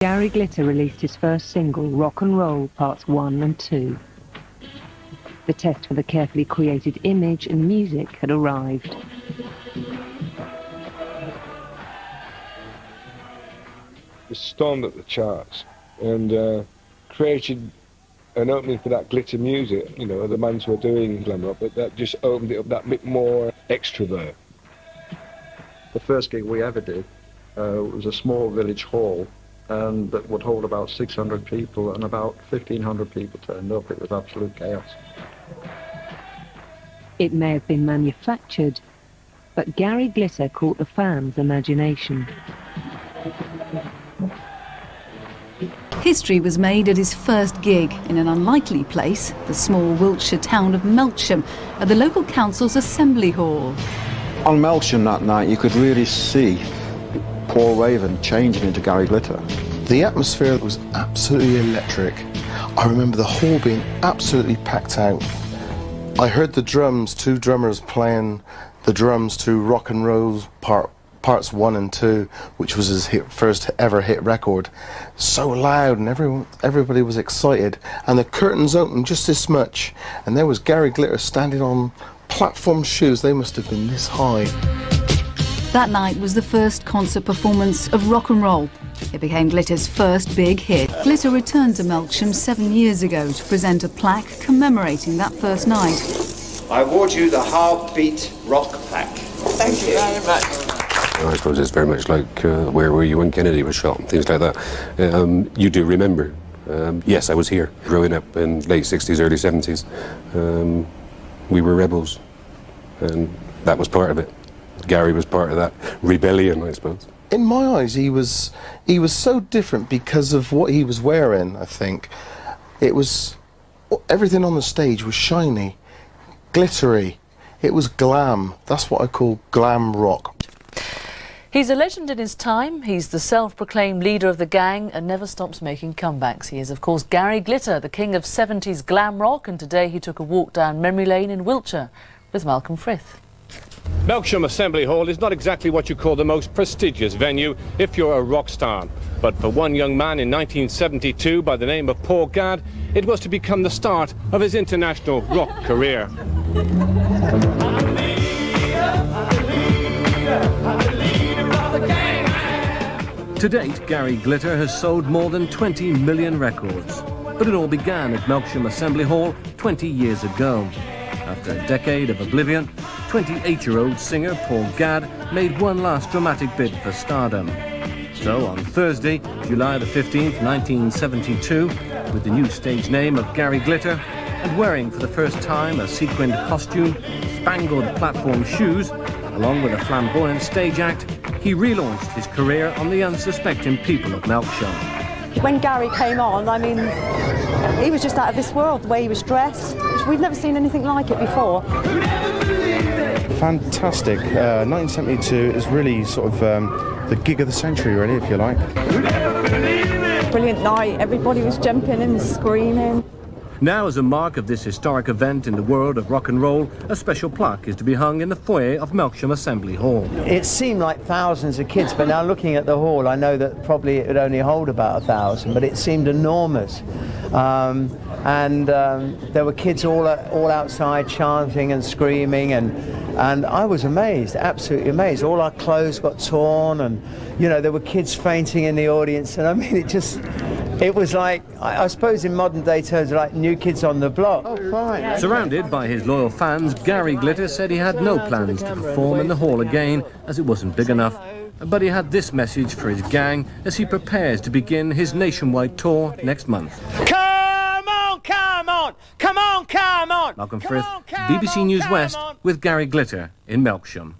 Gary Glitter released his first single, Rock and Roll, Parts 1 and 2. The test for the carefully created image and music had arrived. It stormed up the charts and created an opening for that glitter music. You know, the bands were doing glam rock, but that just opened it up that bit more extrovert. The first gig we ever did was a small village hall, and that would hold about 600 people, and about 1,500 people turned up. It was absolute chaos. It may have been manufactured, but Gary Glitter caught the fans' imagination. History was made at his first gig in an unlikely place, the small Wiltshire town of Melksham, at the local council's assembly hall. On Melksham that night, you could really see Paul Raven changing into Gary Glitter. The atmosphere was absolutely electric. I remember the hall being absolutely packed out. I heard the drums, two drummers playing the drums to Rock and Roll Parts 1 and 2, which was his first ever hit record. So loud, and everybody was excited. And the curtains opened just this much, and there was Gary Glitter standing on platform shoes. They must have been this high. That night was the first concert performance of Rock and Roll. It became Glitter's first big hit. Glitter returned to Melksham 7 years ago to present a plaque commemorating that first night. I award you the Heartbeat Rock plaque. Thank you very much. I suppose it's very much like where were you when Kennedy was shot and things like that. You do remember. Yes, I was here growing up in late 60s, early 70s. We were rebels, and that was part of it. Gary was part of that rebellion, I suppose. In my eyes, he was so different because of what he was wearing, I think. It was, everything on the stage was shiny, glittery. It was glam. That's what I call glam rock. He's a legend in his time. He's the self-proclaimed leader of the gang and never stops making comebacks. He is, of course, Gary Glitter, the king of 70s glam rock, and today he took a walk down memory lane in Wiltshire with Malcolm Frith. Melksham Assembly Hall is not exactly what you call the most prestigious venue if you're a rock star. But for one young man in 1972 by the name of Paul Gadd, it was to become the start of his international rock career. To date, Gary Glitter has sold more than 20 million records. But it all began at Melksham Assembly Hall 20 years ago. After a decade of oblivion, 28-year-old singer Paul Gadd made one last dramatic bid for stardom. So on Thursday, July the 15th, 1972, with the new stage name of Gary Glitter, and wearing for the first time a sequined costume, spangled platform shoes, along with a flamboyant stage act, he relaunched his career on the unsuspecting people of Melksham. When Gary came on, I mean, he was just out of this world, the way he was dressed. We've never seen anything like it before. Fantastic. 1972 is really sort of the gig of the century, really, if you like. Brilliant night. Everybody was jumping and screaming. Now, as a mark of this historic event in the world of rock and roll, a special plaque is to be hung in the foyer of Melksham Assembly Hall. It seemed like thousands of kids, but now looking at the hall, I know that probably it would only hold about 1,000, but it seemed enormous. There were kids all outside chanting and screaming, and I was amazed, absolutely amazed. All our clothes got torn, and you know, there were kids fainting in the audience, and I mean, it was like, I suppose in modern day terms, like New Kids on the Block. Oh, fine. Surrounded by his loyal fans, Gary Glitter said he had no plans to perform in the hall again, as it wasn't big enough. But he had this message for his gang as he prepares to begin his nationwide tour next month. Come on, come on, come on, come on! Malcolm Frith, BBC News West, with Gary Glitter in Melksham.